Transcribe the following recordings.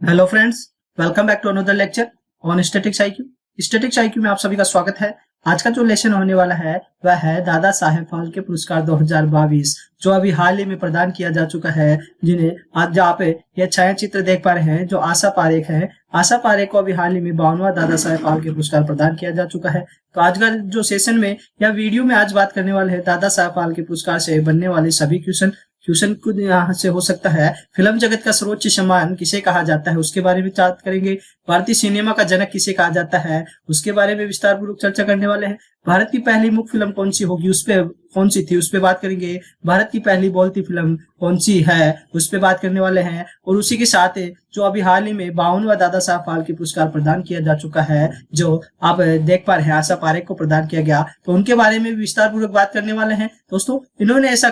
Hello friends, welcome back to another lecture on statics IQ. Statics IQ में आप सभी का स्वागत है। आज का जो लेसन होने वाला है वह है दादा साहेब फाल्के पुरस्कार 2022, जो अभी हाल ही में प्रदान किया जा चुका है। जिन्हें आज जहाँ पे ये छायाचित्र देख पा रहे हैं, जो आशा पारेख है, आशा पारेख को अभी हाल ही में 52वां दादा साहेब फाल्के पुरस्कार प्रदान किया जा चुका है। तो आज का जो सेशन में या वीडियो में आज बात करने वाले हैं दादा साहेब फाल्के पुरस्कार से बनने वाले सभी क्वेश्चन को यहाँ से हो सकता है। फिल्म जगत का सर्वोच्च सम्मान किसे कहा जाता है उसके बारे में बात करेंगे। भारतीय सिनेमा का जनक किसे कहा जाता है उसके बारे में विस्तार पूर्वक चर्चा करने वाले हैं। भारत की पहली मुख्य फिल्म कौन सी होगी, उस पे कौन सी थी उस पे बात करेंगे। भारत की पहली बोलती फिल्म कौन सी है उस पे बात करने वाले हैं। और उसी के साथ जो अभी हाल ही में 52वां दादा साहब फाल्के पुरस्कार प्रदान किया जा चुका है, जो आप देख पा रहे हैं आशा पारेख को प्रदान किया गया, तो उनके बारे में विस्तार पूर्वक बात करने वाले हैं। दोस्तों, इन्होंने ऐसा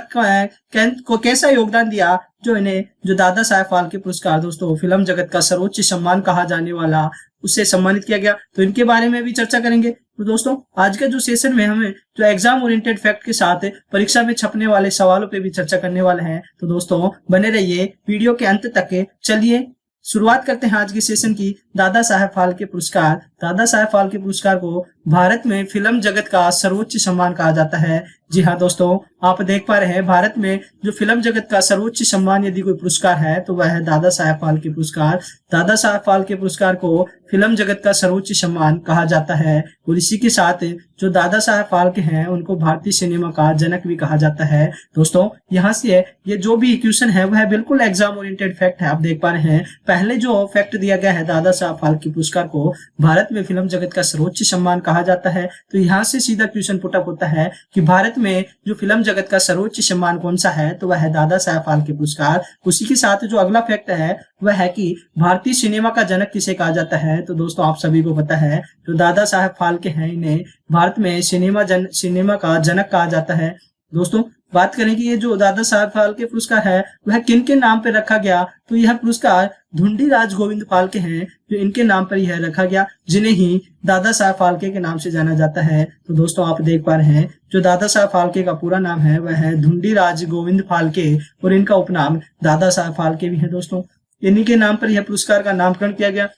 कैसा योगदान दिया जो इन्हें जो दादा साहेब फाल्के पुरस्कार दोस्तों फिल्म जगत का सर्वोच्च सम्मान कहा जाने वाला, उससे सम्मानित किया गया, तो इनके बारे में भी चर्चा करेंगे। तो दोस्तों, आज के जो सेशन में हमें जो एग्जाम ओरिएंटेड फैक्ट के साथ परीक्षा में छपने वाले सवालों पे भी चर्चा करने वाले हैं। तो दोस्तों, बने रहिए वीडियो के अंत तक। चलिए शुरुआत करते हैं आज के सेशन की। दादा साहेब फाल्के पुरस्कार, दादा साहेब फाल्के पुरस्कार को भारत में फिल्म जगत का सर्वोच्च सम्मान कहा जाता है। जी हाँ दोस्तों, आप देख पा रहे हैं भारत में जो फिल्म जगत का सर्वोच्च सम्मान यदि कोई पुरस्कार है तो वह है दादा साहेब फाल्के पुरस्कार। दादा साहेब फाल्के पुरस्कार को फिल्म जगत का सर्वोच्च सम्मान कहा जाता है। और इसी के साथ जो दादा साहेब फाल्के हैं उनको भारतीय सिनेमा का जनक भी कहा जाता है। दोस्तों, यहाँ से ये जो भी क्वेश्चन है वह बिल्कुल एग्जाम ओरिएंटेड फैक्ट है। आप देख पा रहे हैं पहले जो फैक्ट दिया गया है दादा साहेब फाल्के पुरस्कार को भारत में फिल्म जगत का सर्वोच्च सम्मान कहा जाता है। तो यहाँ से सीधा क्वेश्चन पुटअप होता है कि भारत में जो फिल्म जगत का सर्वोच्च सम्मान कौन सा है, तो वह है दादा साहेब फाल्के पुरस्कार। उसी के साथ जो अगला फैक्ट है वह है कि भारतीय सिनेमा का जनक किसे कहा जाता है। तो दोस्तों, आप सभी को पता है जो दादा साहेब फाल्के हैं इन्हें भारत में सिनेमा का जनक कहा जाता है। दोस्तों, बात करें कि ये जो दादा साहेब फाल्के पुरस्कार है वह किन के नाम पे रखा गया, तो यह पुरस्कार ढूंढीराज गोविंद फाल्के हैं जो इनके नाम पर यह रखा गया, जिन्हें ही दादा साहेब फाल्के के नाम से जाना जाता है। तो दोस्तों, आप देख पा रहे हैं जो दादा साहेब फाल्के का पूरा नाम है वह है ढूंढीराज गोविंद फाल्के और इनका उपनाम दादा साहेब फाल्के भी है। दोस्तों, इन्हीं के नाम पर यह पुरस्कार का नामकरण किया गया।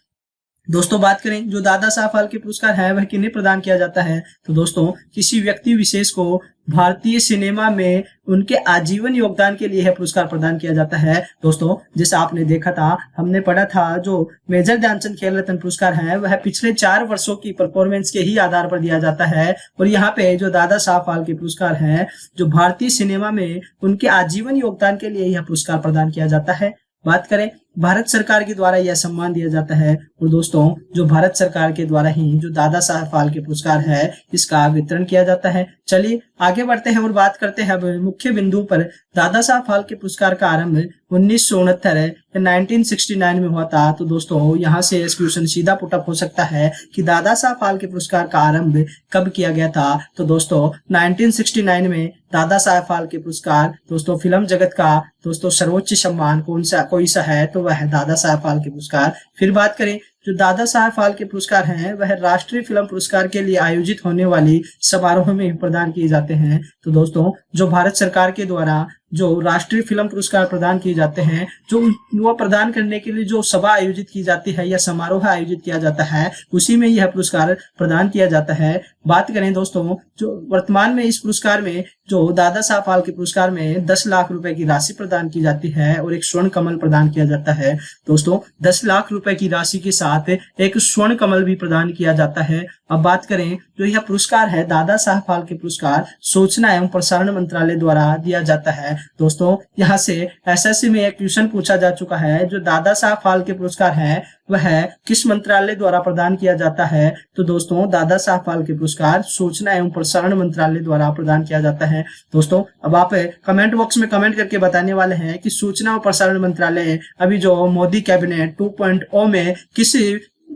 दोस्तों, बात करें जो दादा साहब फाल्के पुरस्कार है वह किन्हें प्रदान किया जाता है, तो दोस्तों किसी व्यक्ति विशेष को भारतीय सिनेमा में उनके आजीवन योगदान के लिए यह पुरस्कार प्रदान किया जाता है। दोस्तों, जैसे आपने देखा था, हमने पढ़ा था जो मेजर ध्यानचंद खेल रत्न पुरस्कार है वह पिछले 4 वर्षों की परफॉर्मेंस के ही आधार पर दिया जाता है। और यहाँ पे जो दादा साहब फाल्के पुरस्कार है जो भारतीय सिनेमा में उनके आजीवन योगदान के लिए यह पुरस्कार प्रदान किया जाता है। बात करें भारत सरकार के द्वारा यह सम्मान दिया जाता है। और दोस्तों, जो भारत सरकार के द्वारा ही जो दादा साहेब फाल्के पुरस्कार है इसका वितरण किया जाता है। चलिए आगे बढ़ते हैं और बात करते हैं अब मुख्य बिंदु पर। दादा साहेब फाल्के पुरस्कार का आरंभ 1969 1969 में हुआ था। तो दोस्तों, यहाँ से क्वेश्चन सीधा पुटअप हो सकता है कि दादा साहेब फाल्के पुरस्कार का आरंभ कब किया गया था। तो दोस्तों, 1969 में दादा साहेब फाल्के पुरस्कार दोस्तों फिल्म जगत का दोस्तों सर्वोच्च सम्मान कोई सा है, तो वह है दादा साहेब फाल्के पुरस्कार। फिर बात करें जो दादा साहेब फाल्के पुरस्कार हैं वह राष्ट्रीय फिल्म पुरस्कार के लिए आयोजित होने वाली समारोह में प्रदान किए जाते हैं। तो दोस्तों, जो भारत सरकार के द्वारा जो राष्ट्रीय फिल्म पुरस्कार प्रदान किए जाते हैं, जो वह प्रदान करने के लिए जो सभा आयोजित की जाती है या समारोह आयोजित किया जाता है, उसी में यह पुरस्कार प्रदान किया जाता है। बात करें दोस्तों, जो वर्तमान में इस पुरस्कार में जो दादा साहब फाल्के पुरस्कार में 10 लाख रुपए की राशि प्रदान की जाती है और एक स्वर्ण कमल प्रदान किया जाता है। दोस्तों, 10 लाख रुपए की राशि के साथ एक स्वर्ण कमल भी प्रदान किया जाता है। अब बात करें जो यह पुरस्कार है दादा साहब फाल्के पुरस्कार सूचना एवं प्रसारण मंत्रालय द्वारा दिया जाता है। दोस्तों, यहाँ से एसएससी में एक क्वेश्चन पूछा जा चुका है जो दादा साहब फाल्के पुरस्कार है वह किस मंत्रालय द्वारा प्रदान किया जाता है। तो दोस्तों, दादा साहब फाल्के पुरस्कार सूचना एवं प्रसारण मंत्रालय द्वारा प्रदान किया जाता है। दोस्तों, अब आप कमेंट बॉक्स में कमेंट करके बताने वाले हैं कि सूचना और प्रसारण मंत्रालय अभी जो मोदी कैबिनेट 2.0 में किस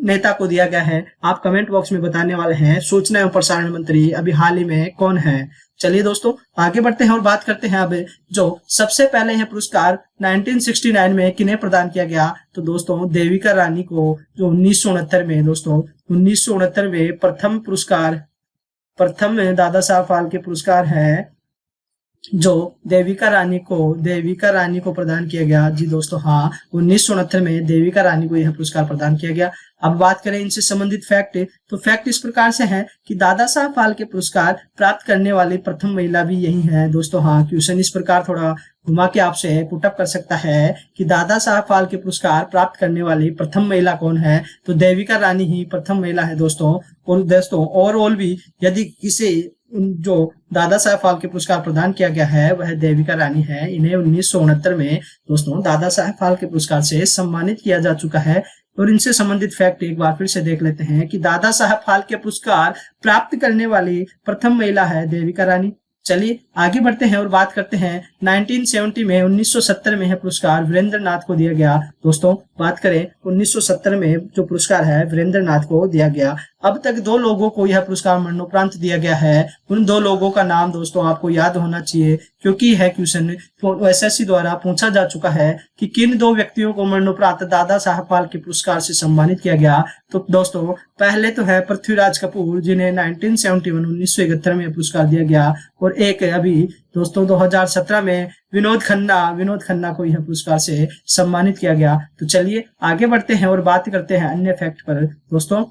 नेता को दिया गया है। आप कमेंट बॉक्स में बताने वाले हैं सूचना एवं प्रसारण मंत्री अभी हाल ही में कौन है। चलिए दोस्तों, आगे बढ़ते हैं और बात करते हैं अब जो सबसे पहले यह पुरस्कार 1969 में किन्हें प्रदान किया गया। तो दोस्तों, देविका रानी को जो 1969 में दोस्तों 1969 में प्रथम दादा साहब फाल्के पुरस्कार है जो देविका रानी को प्रदान किया गया। जी दोस्तों हाँ, 1969 में देविका रानी को यह पुरस्कार प्रदान किया गया। अब बात करें इनसे संबंधित फैक्ट, तो फैक्ट इस प्रकार से है कि दादा साहब फाल्के पुरस्कार प्राप्त करने वाली प्रथम महिला भी यही है। दोस्तों हाँ, क्वेश्चन इस प्रकार थोड़ा घुमा के आपसे पुटअप कर सकता है कि दादा साहब फाल्के पुरस्कार प्राप्त करने वाली प्रथम महिला कौन है, तो देविका रानी ही प्रथम महिला है दोस्तों। और दोस्तों ओवरऑल भी यदि किसी जो दादा साहब फाल्के पुरस्कार प्रदान किया गया है वह देविका रानी है। इन्हें 1969 में दोस्तों दादा साहब फाल्के पुरस्कार से सम्मानित किया जा चुका है। और इनसे संबंधित फैक्ट एक बार फिर से देख लेते हैं कि दादा साहब फाल्के पुरस्कार प्राप्त करने वाली प्रथम महिला है देविका रानी। चलिए आगे बढ़ते हैं और बात करते हैं 1970 में 1970 में यह पुरस्कार वीरेंद्र नाथ को दिया गया। दोस्तों बात करें 1970 में जो पुरस्कार है वीरेंद्र नाथ को दिया गया। अब तक 2 लोगों को यह पुरस्कार मरणोपरांत दिया गया है। उन 2 लोगों का नाम दोस्तों आपको याद होना चाहिए, क्योंकि यह क्वेश्चन एसएससी द्वारा पूछा जा चुका है कि किन 2 व्यक्तियों को मरणोपरांत दादा साहब फाल्के पुरस्कार से सम्मानित किया गया। तो दोस्तों पहले तो है पृथ्वीराज कपूर, जिन्हें 1971 में पुरस्कार दिया गया। और एक अभी दोस्तों 2017 में विनोद खन्ना को यह पुरस्कार से सम्मानित किया गया। तो चलिए आगे बढ़ते हैं और बात करते हैं अन्य फैक्ट पर। दोस्तों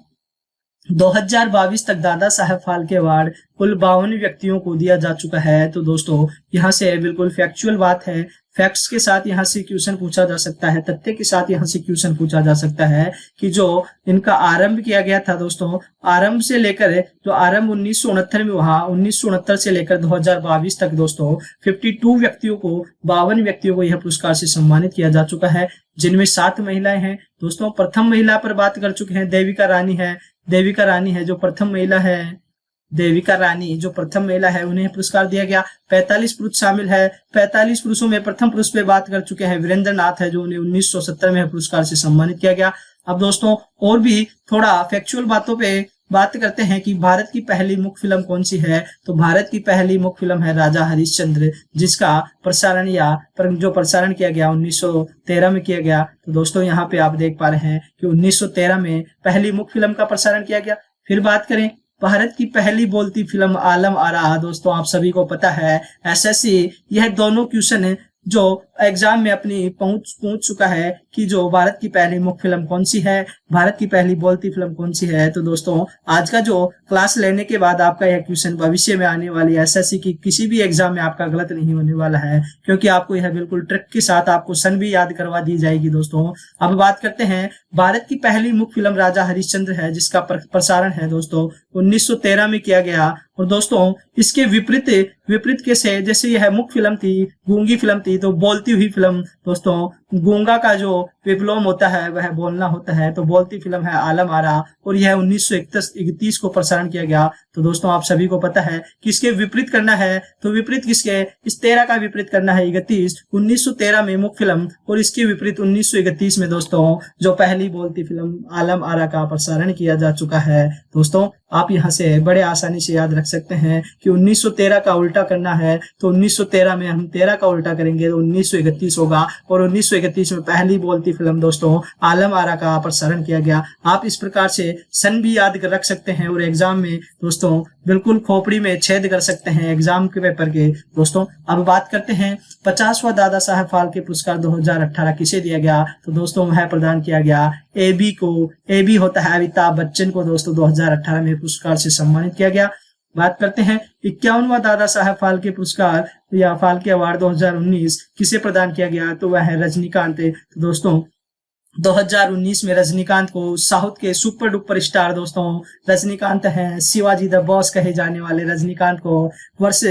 2022 तक दादा साहब फाल्के अवार्ड कुल 52 व्यक्तियों को दिया जा चुका है। तो दोस्तों यहाँ से बिल्कुल फैक्चुअल बात है, फैक्ट्स के साथ यहाँ से क्वेश्चन पूछा जा सकता है, तथ्य के साथ यहाँ से क्वेश्चन पूछा जा सकता है कि जो इनका आरंभ किया गया था दोस्तों, आरंभ से लेकर जो आरंभ 1969 में हुआ, 1969 से लेकर 2022 तक दोस्तों 52 व्यक्तियों को 52 व्यक्तियों को यह पुरस्कार से सम्मानित किया जा चुका है, जिनमें 7 महिलाएं हैं। दोस्तों प्रथम महिला पर बात कर चुके हैं, देविका रानी है जो प्रथम महिला है। देविका रानी जो प्रथम महिला है उन्हें पुरस्कार दिया गया। 45 पुरुष शामिल है। 45 पुरुषों में प्रथम पुरुष पे बात कर चुके हैं वीरेंद्र नाथ है, जो उन्हें 1970 में पुरस्कार से सम्मानित किया गया। अब दोस्तों और भी थोड़ा फैक्चुअल बातों पे बात करते हैं कि भारत की पहली मुख्य फिल्म कौन सी है। तो भारत की पहली मुख्य फिल्म है राजा हरिश्चंद्र, जिसका प्रसारण किया गया 1913 में किया गया। तो दोस्तों यहाँ पे आप देख पा रहे हैं कि 1913 में पहली मुख्य फिल्म का प्रसारण किया गया। फिर बात करें भारत की पहली बोलती फिल्म आलम आरा। दोस्तों आप सभी को पता है एसएससी यह दोनों क्वेश्चन जो एग्जाम में अपनी पहुंच चुका है कि जो भारत की पहली मुख्य फिल्म कौन सी है, भारत की पहली बोलती फिल्म कौन सी है। तो दोस्तों आज का जो क्लास लेने के बाद आपका यह क्वेश्चन भविष्य में आने वाली एसएससी की किसी भी एग्जाम में आपका गलत नहीं होने वाला है, क्योंकि आपको यह बिल्कुल ट्रिक के साथ आपको सन भी याद करवा दी जाएगी। दोस्तों अब बात करते हैं भारत की पहली मुख्य फिल्म राजा हरिश्चंद्र है, जिसका प्रसारण है दोस्तों 1913 में किया गया। और दोस्तों इसके विपरीत के से जैसे यह मुख्य फिल्म थी, गूंगी फिल्म थी, तो बोलती हुई फिल्म दोस्तों गूंगा का जो विप्लव होता है वह बोलना होता है, तो बोलती फिल्म है आलम आरा, और यह 1931 को प्रसारण किया गया। तो दोस्तों आप सभी को पता है कि इसके विपरीत करना है, तो विपरीत किसके, इस 13 का विपरीत करना है 31। 1913 में मुख्य फिल्म और इसके विपरीत 1931 में दोस्तों जो पहली बोलती फिल्म आलम आरा का प्रसारण किया जा चुका है। दोस्तों आप यहाँ से बड़े आसानी से याद रख सकते हैं कि 1913 का उल्टा करना है, तो 1913 में हम 13 का उल्टा करेंगे तो 1931 होगा, और 1931 में पहली बोलती फिल्म दोस्तों आलम आरा का प्रसारण किया गया। आप इस प्रकार से सन भी याद रख सकते हैं और एग्जाम में दोस्तों बिल्कुल खोपड़ी में छेद कर सकते हैं एग्जाम के पेपर के। दोस्तों अब बात करते हैं 50वां दादा साहब फाल्के पुरस्कार 2018 किसे दिया गया। तो दोस्तों वह प्रदान किया गया एबी को। एबी होता है अमिताभ बच्चन को दोस्तों 2018 में पुरस्कार से सम्मानित किया गया। बात करते हैं 51वां दादा साहब फाल्के पुरस्कार या फाल्के अवार्ड 2019 किसे प्रदान किया गया। तो वह है रजनीकांत। तो दोस्तों 2019 में रजनीकांत को साउथ के सुपर डुपर स्टार दोस्तों रजनीकांत हैं, शिवाजी द बॉस कहे जाने वाले रजनीकांत को वर्ष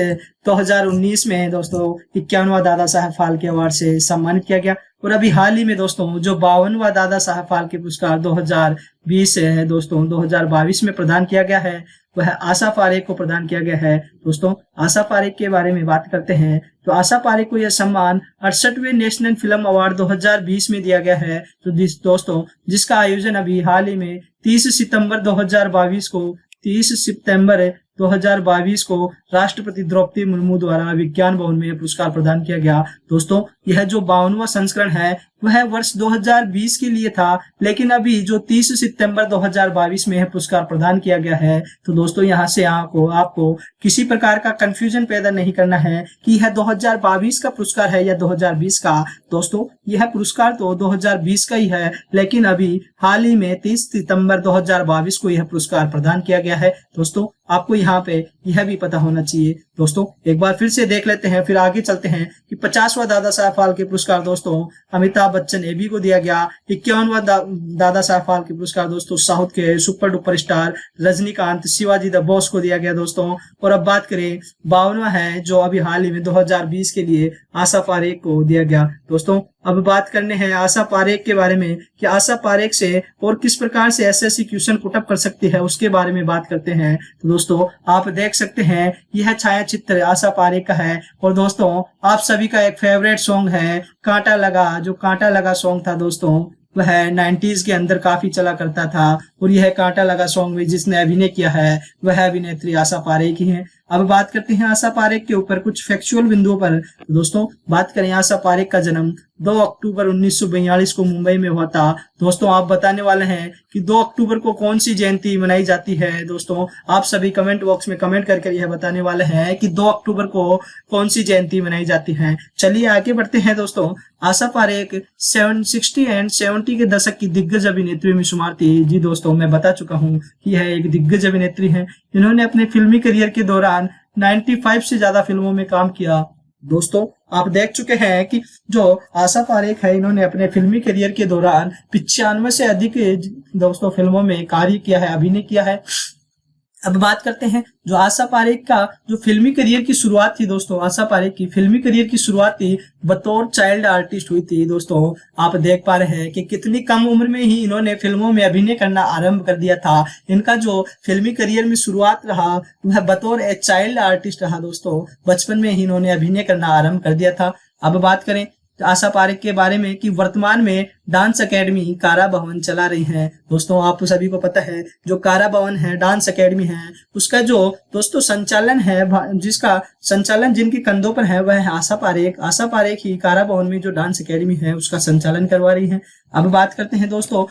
2019 में दोस्तों 51वां दादा साहब फाल्के अवार्ड से सम्मानित किया गया। और अभी हाल ही में दोस्तों जो 52वां दादा साहब फाल्के पुरस्कार 2020 है दोस्तों 2022 में प्रदान किया गया है, वह आशा पारेख को प्रदान किया गया है। दोस्तों आशा पारेख के बारे में बात करते हैं तो आशा पारेख को यह सम्मान 68वें नेशनल फिल्म अवार्ड 2020 में दिया गया है। तो दोस्तों जिसका आयोजन अभी हाल ही में 30 सितंबर 2022 को राष्ट्रपति द्रौपदी मुर्मू द्वारा विज्ञान भवन में पुरस्कार प्रदान किया गया। दोस्तों यह जो 52वां संस्करण है वह वर्ष 2020 के लिए था, लेकिन अभी जो 30 सितंबर 2022 में पुरस्कार प्रदान किया गया है। तो दोस्तों यहाँ से आपको किसी प्रकार का कंफ्यूजन पैदा नहीं करना है कि यह 2022 का पुरस्कार है या 2020 का। दोस्तों यह पुरस्कार तो 2020 का ही है, लेकिन अभी हाल ही में 30 सितंबर 2022 को यह पुरस्कार प्रदान किया गया है। दोस्तों आपको यहाँ पे यह भी पता होना चाहिए। दोस्तों एक बार फिर से देख लेते हैं, फिर आगे चलते हैं कि 50वां दादा साहब फाल्के पुरस्कार दोस्तों अमिताभ बच्चन एबी को दिया गया। 51वां दादा साहब फाल्के पुरस्कार दोस्तों साउथ के super duper star Rajinikanth Shivaji the boss को दिया गया दोस्तों। और अब बात करें 52वां है जो अभी हाल ही में 2020 के लिए आशा पारेख को दिया गया। दोस्तों अब बात करने हैं आशा पारेख के बारे में कि आशा पारेख से और किस प्रकार से एसएससी क्वेश्चन पुटअप कर सकती है, उसके बारे में बात करते हैं। तो दोस्तों आप देख सकते हैं यह छायाचित्र आशा पारेख का है। और दोस्तों आप सभी का एक फेवरेट सॉन्ग है कांटा लगा, जो कांटा लगा सॉन्ग था दोस्तों वह 90s के अंदर काफी चला करता था। और यह कांटा लगा सॉन्ग में जिसने अभिनय किया है वह अभिनेत्री आशा पारेख ही है। अब बात करते हैं आशा पारेख के ऊपर कुछ फैक्चुअल बिंदुओं पर। तो दोस्तों बात करें आशा पारेख का जन्म 2 अक्टूबर 1942 को मुंबई में हुआ था। दोस्तों आप बताने वाले हैं कि 2 अक्टूबर को कौन सी जयंती मनाई जाती है। दोस्तों आप सभी कमेंट बॉक्स में कमेंट करके यह बताने वाले हैं कि 2 अक्टूबर को कौन सी जयंती मनाई जाती है। चलिए आगे बढ़ते हैं। दोस्तों आशा पारेख 60 एंड 70 के दशक की दिग्गज अभिनेत्री में शुमार थी। जी दोस्तों मैं बता चुका हूँ कि यह एक दिग्गज अभिनेत्री है। इन्होंने अपने फिल्मी करियर के दौरान 95 से ज्यादा फिल्मों में काम किया। दोस्तों आप देख चुके हैं कि जो आशा पारेख है इन्होंने अपने फिल्मी करियर के दौरान 95 से अधिक दोस्तों फिल्मों में कार्य किया है, अभिनय किया है। अब बात करते हैं जो आशा पारेख का जो फिल्मी करियर की शुरुआत थी। दोस्तों आशा पारेख की फिल्मी करियर की शुरुआत थी बतौर चाइल्ड आर्टिस्ट हुई थी। दोस्तों आप देख पा रहे हैं कि कितनी कम उम्र में ही इन्होंने फिल्मों में अभिनय करना आरंभ कर दिया था। इनका जो फिल्मी करियर में शुरुआत रहा वह बतौर एक चाइल्ड आर्टिस्ट रहा। दोस्तों बचपन में ही इन्होंने अभिनय करना आरंभ कर दिया था। अब बात करें आशा पारेख के बारे में कि वर्तमान में डांस एकेडमी कारा भवन चला रही है। दोस्तों आप सभी को पता है जो कारा भवन है डांस एकेडमी है उसका जो दोस्तों संचालन है, जिसका संचालन जिनके कंधों पर है वह है आशा पारेख। आशा पारेख ही कारा भवन में जो डांस एकेडमी है उसका संचालन करवा रही है। अब बात करते हैं दोस्तों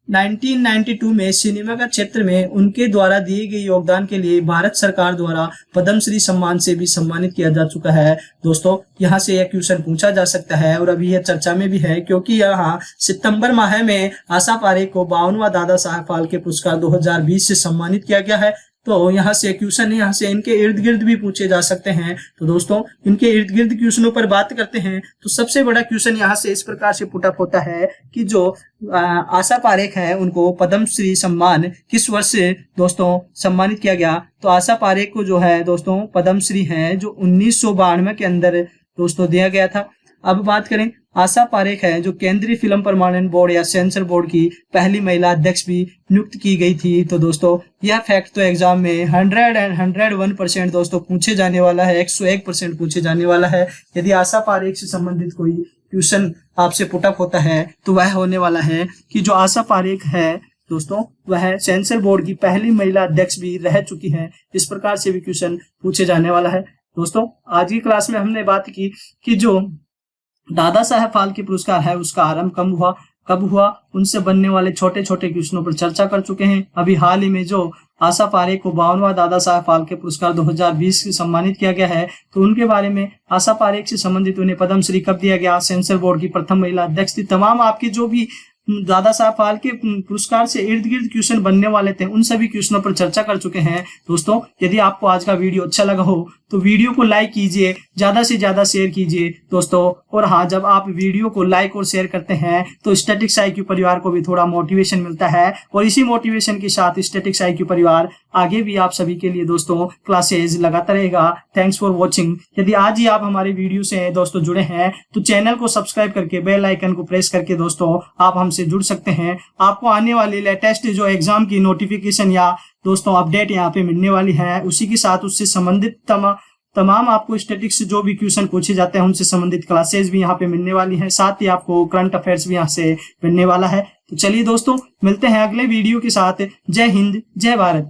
1992 में सिनेमा का क्षेत्र में उनके द्वारा दिए गए योगदान के लिए भारत सरकार द्वारा पद्मश्री सम्मान से भी सम्मानित किया जा चुका है। दोस्तों यहाँ से यह क्वेश्चन पूछा जा सकता है और अभी यह चर्चा में भी है, क्योंकि यहाँ सितंबर माह में आशा पारेख को 52वां दादा साहब फाल्के पुरस्कार 2020 से सम्मानित किया गया है। तो यहाँ से क्वेश्चन यहाँ से इनके इर्द गिर्द भी पूछे जा सकते हैं। तो दोस्तों इनके इर्द गिर्द क्वेश्चनों पर बात करते हैं तो सबसे बड़ा क्वेश्चन यहाँ से इस प्रकार से पुटअप होता है कि जो आशा पारेख है उनको पद्मश्री सम्मान किस वर्ष से दोस्तों सम्मानित किया गया। तो आशा पारेख को जो है दोस्तों पद्मश्री है जो 1992 के अंदर दोस्तों दिया गया था। अब बात करें आशा पारेख है जो केंद्रीय फिल्म प्रमाणन बोर्ड या सेंसर बोर्ड की पहली महिला अध्यक्ष भी नियुक्त की गई थी। तो दोस्तों यह फैक्ट तो एग्जाम में 101% दोस्तों पूछे जाने वाला है, 101% पूछे जाने वाला है। यदि आशा पारेख से संबंधित कोई क्वेश्चन आपसे पुटअप होता है तो वह होने वाला है कि जो आशा पारेख है दोस्तों वह सेंसर बोर्ड की पहली महिला अध्यक्ष भी रह चुकी है। इस प्रकार से भी क्वेश्चन पूछे जाने वाला है। दोस्तों आज की क्लास में हमने बात की कि जो दादा साहब फाल्के पुरस्कार है उसका आरंभ कब हुआ उनसे बनने वाले छोटे छोटे क्वेश्चनों पर चर्चा कर चुके हैं। अभी हाल ही में जो आशा पारेख को 52वां दादा साहब फाल्के पुरस्कार 2020 से सम्मानित किया गया है तो उनके बारे में आशा पारेख से संबंधित उन्हें पद्मश्री कब दिया गया, सेंसर बोर्ड की प्रथम महिला अध्यक्ष थी। तमाम आपके जो भी दादा साहब फाल्के पुरस्कार से इर्द गिर्द क्वेश्चन बनने वाले थे उन सभी क्वेश्चनों पर चर्चा कर चुके हैं। दोस्तों यदि आपको आज का वीडियो अच्छा लगा हो तो वीडियो को लाइक कीजिए, ज्यादा से ज्यादा शेयर कीजिए दोस्तों। और हाँ, जब आप वीडियो को लाइक और शेयर करते हैं तो स्टैटिक्स IQ परिवार को भी थोड़ा मोटिवेशन मिलता है और इसी मोटिवेशन के साथ स्टैटिक्स IQ परिवार आगे भी आप सभी के लिए दोस्तों क्लासेज लगाता रहेगा। Thanks for watching. यदि आज ही आप हमारे वीडियो से दोस्तों जुड़े हैं तो चैनल को सब्सक्राइब करके बेल आइकन को प्रेस करके दोस्तों आप हमसे जुड़ सकते हैं। आपको आने वाली लेटेस्ट जो एग्जाम की नोटिफिकेशन या दोस्तों अपडेट यहाँ पे मिलने वाली है, उसी के साथ उससे संबंधित तमाम आपको स्टैटिक्स से जो भी क्वेश्चन पूछे जाते हैं उनसे संबंधित क्लासेस भी यहाँ पे मिलने वाली हैं। साथ ही आपको करंट अफेयर्स भी यहाँ से मिलने वाला है। तो चलिए दोस्तों मिलते हैं अगले वीडियो के साथ। जय हिंद, जय भारत।